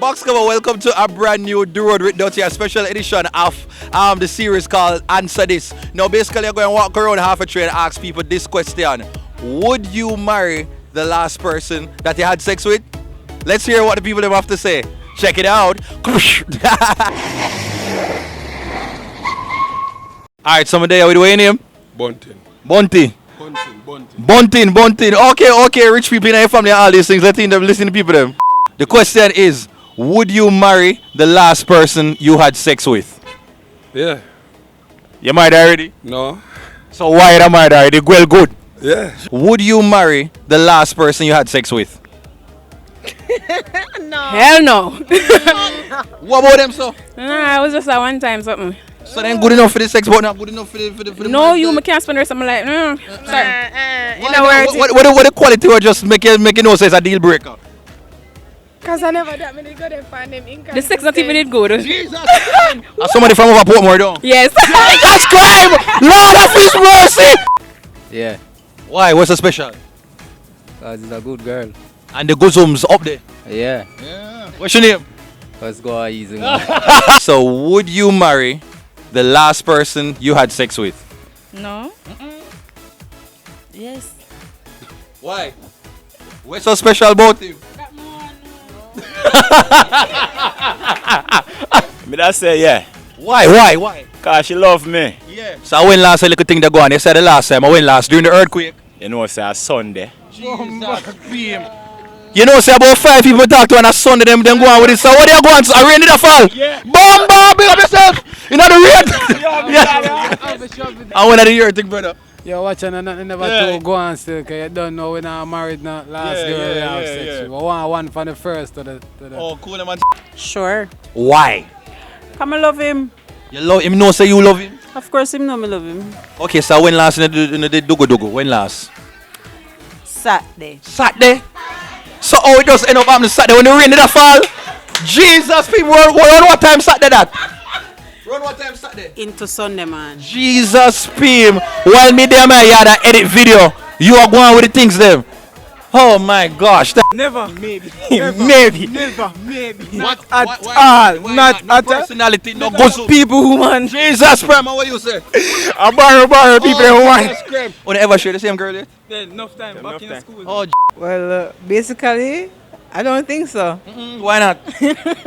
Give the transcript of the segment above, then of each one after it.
Box cover, welcome to a brand new Do Road with Dutty, a special edition of the series called Answer This. Now basically you're going to walk around half a tree and ask people this question. Would you marry the last person that you had sex with? Let's hear what the people have to say. Check it out. Alright, someone there, what do you name? Bunting. Bunty. Bunting. Okay, rich people in your family and all these things. Let them listen to people them. The question is, would you marry the last person you had sex with? Yeah. You married already? No. So why you married already? Well, good. Yeah. Would you marry the last person you had sex with? No. Hell no. What about them, so? Nah, it was just a one time something. So then good enough for the sex, but not good enough for the No, you can't spend the rest of my life. Sorry. In what the quality or just make you know say it's a deal breaker? Because I never that many good and find them inconsistent. The sex not even did good. Jesus. Somebody from over Portmore down. Yes. That's crime! Lord of His mercy! Yeah, Why? What's so special? because it's a good girl. And the guzums up there. Yeah, What's your name? let's go easy. Man. So would you marry the last person you had sex with? No. Yes. Why? What's so special about him? Me that say yeah, Why? cause she love me. Yeah. So I went last a little thing that go on. You said the last time I went last during the earthquake. You know say a Sunday. You know, say about 5 people talk to on a Sunday, them go on with it. So what they go on to? A rain did a fall. Yeah. Bomb, big up yourself. You know the rain. Yeah. I went at the earthquake, brother. Yo, watch and nothing never to go on still, because you don't know when I'm married now. Last girl we have sex with. I want one from the first to the. Oh, cool, man. Sure. Why? Come I love him. You love him, no say you love him? Of course him know me love him. Okay, so when last in the Dugu? When last? Saturday. Saturday? So how it just end up happening Saturday when the rain did a fall? Jesus, people, run what time Saturday that? Run what time Saturday? Into Sunday, man. Jesus, Pim. While me there, man, you had an edit video. You are going with the things them. Oh my gosh. Never. Maybe. Maybe. Never. Maybe. Not at all. Not no at all. personality, no good People who want. Jesus, Pim, what you say? I borrow people who want. You never share the same girl yet? Enough time. Back in school. Oh, Well, basically, I don't think so. why not?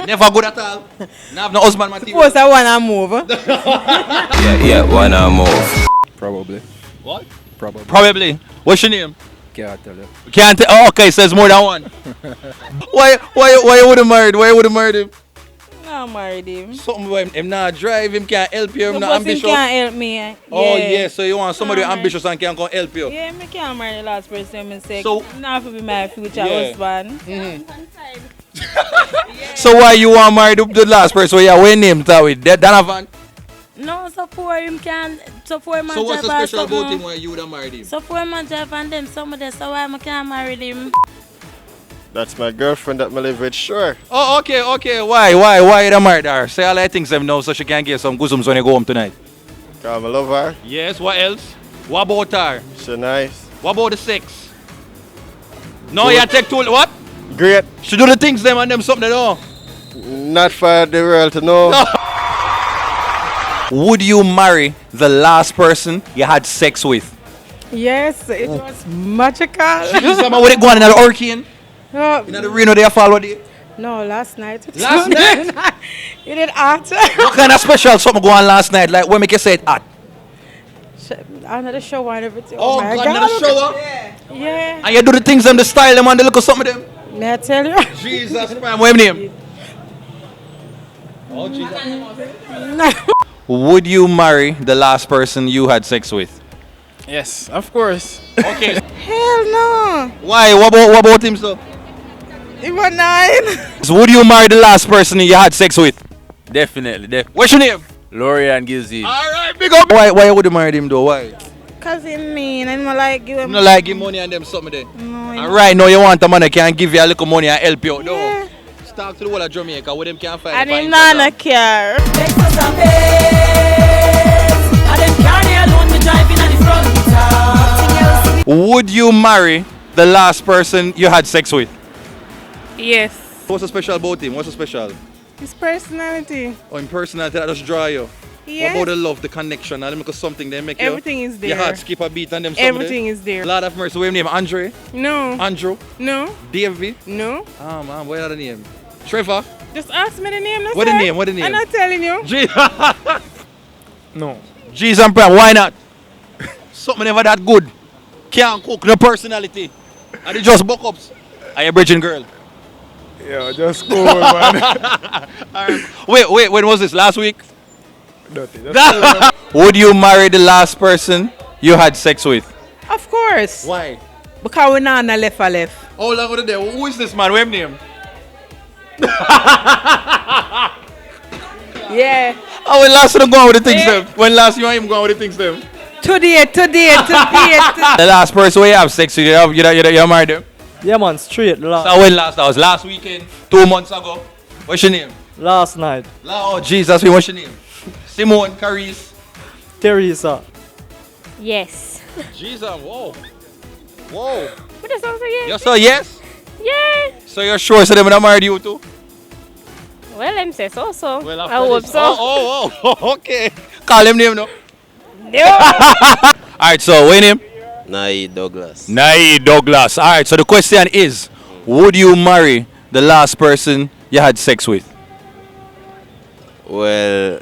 Never good at all. Now have no husband material. Suppose I wanna move. Yeah, why not move? Probably. What? Probably. Probably. What's your name? Can't tell you. Can't tell. Oh, okay, says more than one. Why you wouldn't married? Why you wouldn't married him? I married him. Something about him not drive, him can't help you, him not But ambitious. him can't help me. Oh yeah, so you want somebody Alright. ambitious and can come help you. Yeah, me can't marry the last person I say. So- Now to be my future Yeah. husband. So why you want marry the last person? Yeah, when name that with Donovan? No, so for him can so for him So what's so drive special something. about him why you would have married him? So for him and drive and them some of them, so why I can't marry him? That's my girlfriend that I live with, sure. Oh, okay. Why you don't married her? Say all the things them know so she can get some guzums when you go home tonight. Cause I love her. Yes, what else? What about her? She nice. What about the sex? No, you take too what? Great. She do the things them and them something they know. Not for the world to know. Would you marry the last person you had sex with? Yes, it was magical. Jesus, man, would it go on in the hurricane? No, In the Reno they follow it? no, last night. Last night? You did art. What kind of special something go on last night? Like when make you say it hot? Another show and everything. Oh, my God, God. another shower? Yeah. And you do the things them, the style them and the look of something them? May I tell you? Jesus, man, what his name? Oh, Jesus. Would you marry the last person you had sex with? Yes, of course. Okay. Hell no. Why? What about him, so? It was 9. So would you marry the last person you had sex with? Definitely. What's your name? Lori and Gizzy. Alright, big up. Why would you marry him though? Why? Because he mean, I don't like give You him. don't like give money and them something there. No, And right now you want a man that can give you a little money and help you out. No. Yeah. Talk to the whole of Jamaica with them can find. And him not care. Would you marry the last person you had sex with? Yes. What's so special about him? What's so special? His personality. Oh, in personality that just draw you. Yes. What about the love, the connection? And because something they make Everything you, is there. your heart skip a beat and them Everything is there. Lord of mercy. What's your name? Andre? No. Andrew? No. Davey? No. Ah man, what other name? Trevor? Just ask me the name. What the name? What the name? I'm not telling you. No. G's and Prime, why not? Something never that good. Can't cook, no personality. And they just buck ups. Are you a virgin girl? Yeah, just cool, man. Alright. Wait, when was this? Last week? Dutty. Would you marry the last person you had sex with? Of course. Why? Because we not left a left. How long was it there? Who is this man? What's his name? Yeah. Oh, when last you go on with the things them? When last you and him go on with the things them? Today. The last person you have sex with, you married them? Yeah, man, straight. So when last? That was last weekend? 2 months ago? What's your name? Last night. Oh, Jesus, what's your name? Simone, Carice. Teresa. Yes. Jesus, whoa. Whoa. But that's also yes. You so yes? Yeah. So you're sure so they would have married you too? Well, I'm say so. Well, I hope this- so. Oh, okay. Call him name no. No. Alright, so what name? Nai Douglas. Nai Douglas. Alright, so the question is, would you marry the last person you had sex with? Well,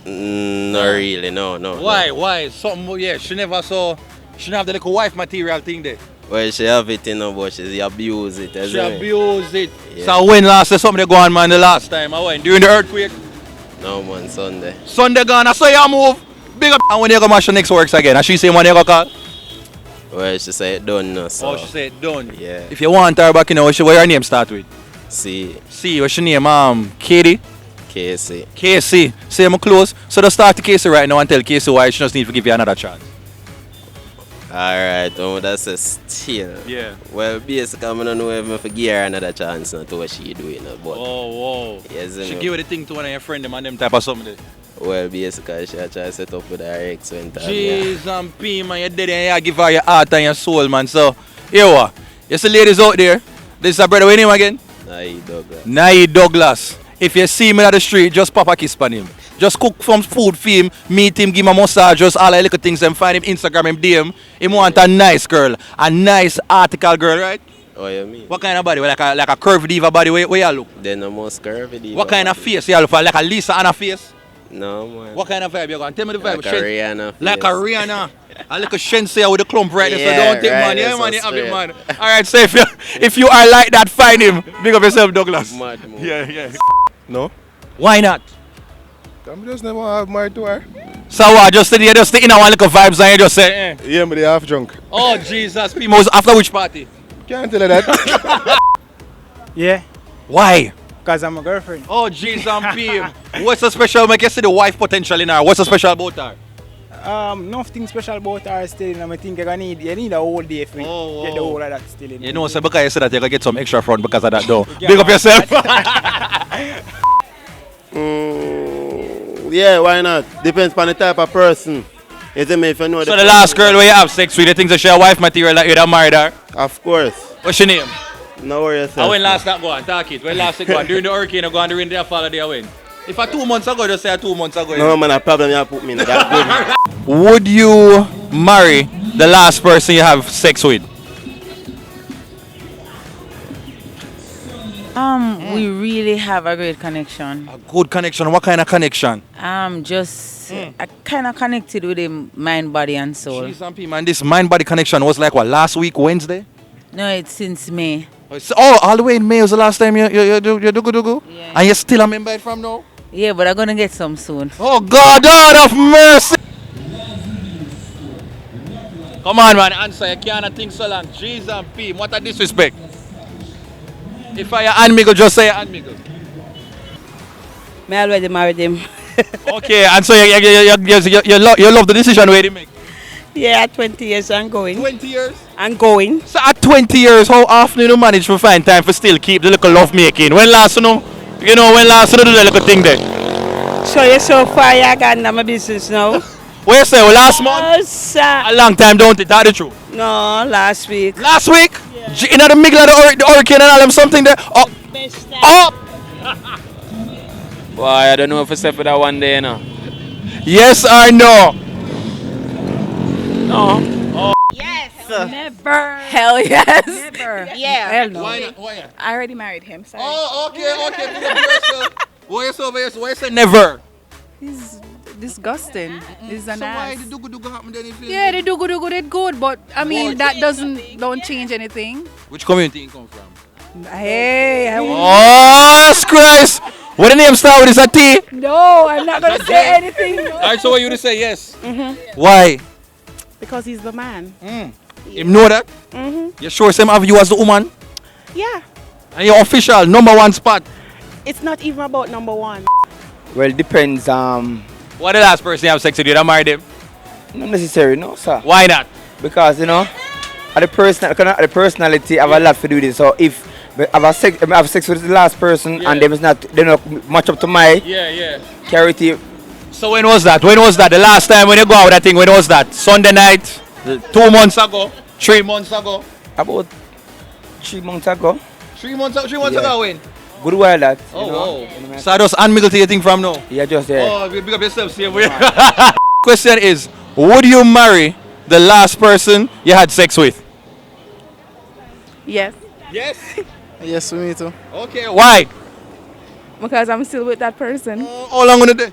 not really, no. Why? No. Why? Something, yeah, she never saw, she didn't have the little wife material thing there. Well, she have it, but she abuse it. She abused it. Yeah. So when last day something they go on, man, the last time? I went during the earthquake. No, man, Sunday. Sunday gone, I saw you move. Big up. And when you go mash the next works again, and she say when you go call? Well, she said done now, so. Oh, she said done. Yeah. If you want her back, you know, what her name start with? See, What's your name? Katie? Casey. Casey. Say I'm close. So just start to Casey right now and tell Casey why she just need to give you another chance. Alright, that's a still. Yeah. Well, basically, I don't know if I give her another chance not to what she doing, but. Oh, Yes, she no. give you the thing to one of your friend them and them type of something. Well, basically, she try to set up with her ex when time. Jeez and P, man, you dead and you give her your heart and your soul, man. So, here what? You see ladies out there, this is a brother, what's name again? Nai Douglas. Nai Douglas. If you see him in the street, just pop a kiss on him. Just cook some food for him, meet him, give him a massage, just all the little things and find him Instagram, him DM. Him want a nice girl, a nice article girl, right? Oh, you mean? What kind of body? Like a curvy diva body, where you look? Then the most curvy diva What kind of body. face you look for? Like a Lisa Anna face? No, man. What kind of vibe you got? Tell me the vibe. Like a Rihanna Like a face. Rihanna. A little Shenseea with the clump right there, Yeah, so don't take right man. there, Yeah, so man, you have it, straight. man. Alright, so if you are like that, find him. Big up yourself, Douglas. Mad move. Yeah. No. Why not? I'm just never have married to her. So what? Just sit here, just in one little vibes and you just say, eh. Yeah, but they half drunk. Oh, Jesus. People, after which party? Can't tell her that. Yeah, Why? because I'm a girlfriend. Oh, Jesus and P. What's so special? Make you see the wife potential in her. What's so special about her? Nothing special about her still, and I think you need a whole day for Oh, get the oh. whole of that still in. You know, so because you said that you're going to get some extra front because of that, though. Big up yourself. Yeah, why not? Depends on the type of person. Is it me if you know So the last girl where you have sex with, you think that she a wife material that you'd have married her? Of course. What's your name? No worry yourself. And when last that go on? Talk it. When last it go on? During the hurricane, you go on the rain, they follow there when? If a 2 months ago, just say 2 months ago. No man, a problem you put me in that good. Would you marry the last person you have sex with? We really have a great connection. A good connection. What kind of connection? Just I kind of connected with him, mind, body, and soul. Jeez and P, man, this mind-body connection was like what, last week, Wednesday? No, it's since May. Oh, all the way in May was the last time you do? Yeah. And you're still a member from now? Yeah, but I'm gonna get some soon. Oh, God of mercy! Come on, man, answer. You can't think so long. Jeez and P, what a disrespect. If I and Miguel, just say and Miguel. Me already married him. Okay, and so you love the decision where they make? Yeah, 20 years I'm going. 20 years? I'm going. So at 20 years, how often do you manage to find time for still keep the little love making? When last when last do the little thing there? So you're so far, you got into my business now. Where you say, last month? Yes, A long time, don't it? That's the truth. no, last week. Last week? In the middle of the hurricane and all them something there? Oh, Up! Boy, I don't know if I step for that one day, you know. Yes or no? No. Never. Hell yes. Never. Yeah. Hell no. Why not? Why not? I already married him. Sorry. Oh, okay. Why you say never? He's disgusting. He's an So why ass. the do-go happen then if you... Yeah, they do good, it good, but I mean that don't change anything. Which community you come from? Hey, Oh, Christ! What the name start with? Is a T? No, I'm not gonna say anything. No. Alright, so what you to say yes? Why? Because he's the man. Him know that? You sure same have you as the woman? Yeah. And you're official, #1 spot. It's not even about number one. Well, depends. What the last person you have sex with you that married him? Not necessary, no, sir. Why not? Because the personality have a lot to do this. So if I have sex with the last person and they're not much up to my charity. So when was that? The last time when you go out with that thing, when was that? Sunday night? 2 months ago? 3 months ago? About 3 months ago. 3 months ago when? Good while that. Oh. So I just unmiggle to your thing from now? Yeah, just there. Oh, big up yourself, same way. Question is, would you marry the last person you had sex with? Yes. Yes. Yes, for me too. Okay, why? Because I'm still with that person How long on the day?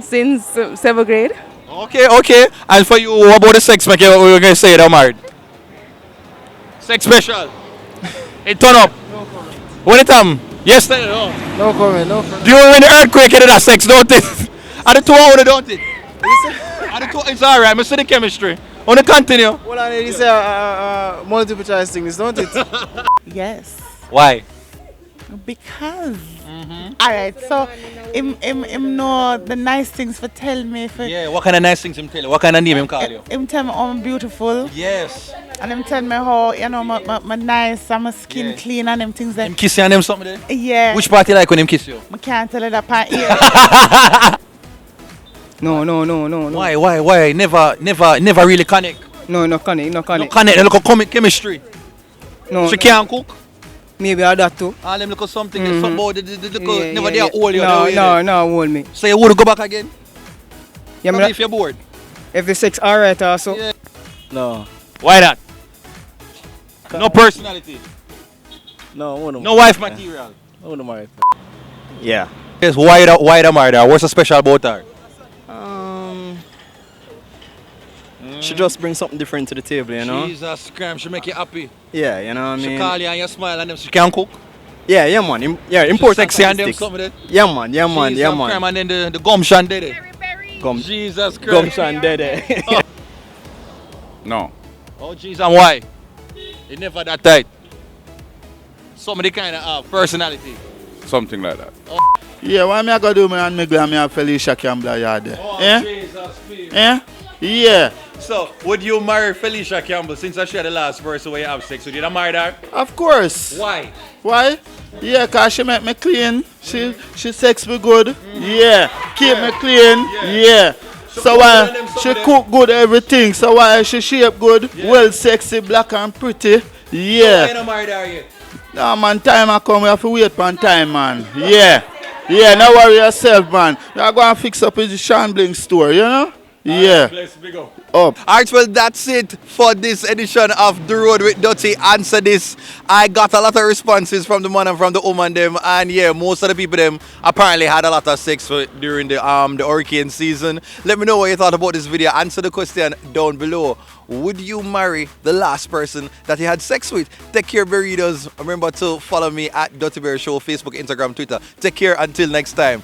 since 7th grade. Okay. And for you, what about the sex, make you going to say you're married? Sex special. It turn up. When it yes, no. No comment. Do you when the earthquake you did that sex, don't it? At the 2 hours, don't it? At the 2, it's alright, I'm see the chemistry. Want to continue? Well, I need to say multiple choice things, don't it? Yes. Why? Because. Alright, so him know the nice things for tell me. Yeah, what kind of nice things him tell you? What kind of name him call you? Him tell me I'm beautiful. Yes. And him tell me how, my nice and my skin clean and them things Him that. kiss you and them something there? Yeah. Which part you like when him kiss you? I can't tell it that part here. No. Why? Never really connect. No connect. No connect, look at chemistry. No. She can't cook. Maybe I that too. All them look at something, something about the never there hold you. No, hold me. So you would go back again? Yeah, Probably if you're bored. if the sex alright also. Yeah. No. Why not? No personality. No, No wife material. I want to marry. Yeah. Yes, why the murder? What's so special about her? She just brings something different to the table, you know? Jesus Christ, she make you happy. Yeah, you know what I She mean? call you and you smile and them she can cook. Yeah, man. Important. Sexy and them something there. Yeah, man. Jesus Christ, and then the gumption did it. Jesus Christ. Gumption dead. Oh. No. Oh jeez, and why? It never that tight. Somebody kind of personality. Something like that. Yeah, what me I go do me and me and me and Felicia Campbell yard there? Oh Jesus Christ. Yeah. So, would you marry Felicia Campbell since I share the last person where you have sex with? You marry her? Of course. Why? Why? Yeah, cause she make me clean. She sex me good. Yeah. Keep me clean. Yeah. So why she cook good everything. So why she shape good, well sexy, black and pretty. Yeah. So why you married her yet? Nah man, time I come, we have to wait for time man. Yeah. Yeah, no worry yourself man. We are going to fix up with the Shambling store, you know? Yeah. Alright, well that's it for this edition of The Road with Dutty. Answer this. I got a lot of responses from the man and from the woman them, and yeah, most of the people them apparently had a lot of sex during the hurricane season. Let me know what you thought about this video. Answer the question down below. Would you marry the last person that you had sex with? Take care, burritos. Remember to follow me at Dutty Bear Show, Facebook, Instagram, Twitter. Take care until next time.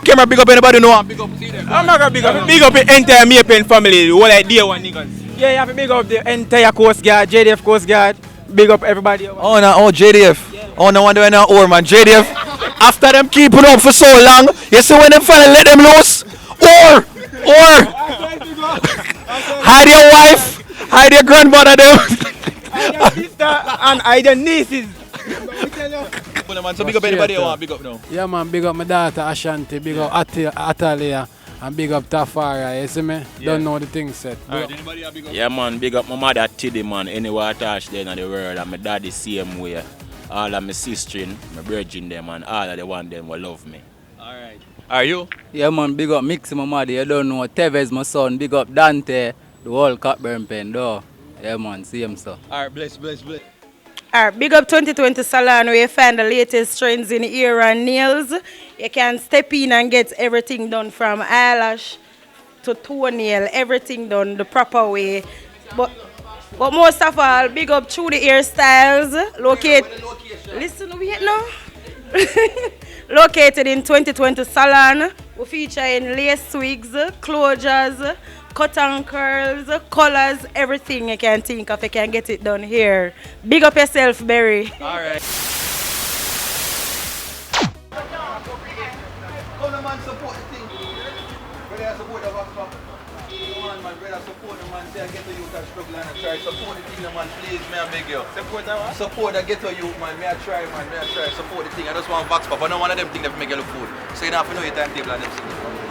Camera, big up anybody know I'm big up. I'm not gonna big up the entire Mapen family, the whole idea one niggas. Yeah, you have to big up the entire Coast Guard, JDF Coast Guard. Big up everybody. Oh no, JDF. Yeah. Oh no wonder we're not over man. JDF. After them keeping up for so long, you see when them finally let them loose? Or hide your wife, hide your grandmother them. Hide your sister and hide your nieces. So big up anybody you want big up now. Yeah man, big up my daughter Ashanti, big up Atalia And big up Tafari, you see me? Yeah. Don't know the thing set. Yeah, man, big up my mother Tiddy, man. Anywhere I touch there in the world, and my daddy same way. All of my sister, my brethren them, and all of the one them will love me. Alright. Are you? Yeah, man, big up Mix, my mother. You don't know. Tevez, my son. Big up Dante. The whole Cockburn pen, though. Yeah, man, see him, so. Alright, bless. Alright, big up 2020 Salon where you find the latest trends in hair and nails. You can step in and get everything done from eyelash to toenail, everything done the proper way. But most of all, big up through the hairstyles. Listen, wait now. Located in 2020 Salon. We feature in lace wigs, closures, cut and curls, colors, everything you can think of. You can get it done here. Big up yourself, Berry. Alright. Come on, man, support the thing. Brother, support the box. Come on, man, brother, support the man. Say I get to you that struggle and I try. Support the thing, man, please, may I beg you. Support that one? Support that get to you, man. May I try, man. May I try. Support the thing. I just want box pop. I don't want them things that make you look food. So you don't have to know your timetable and them things.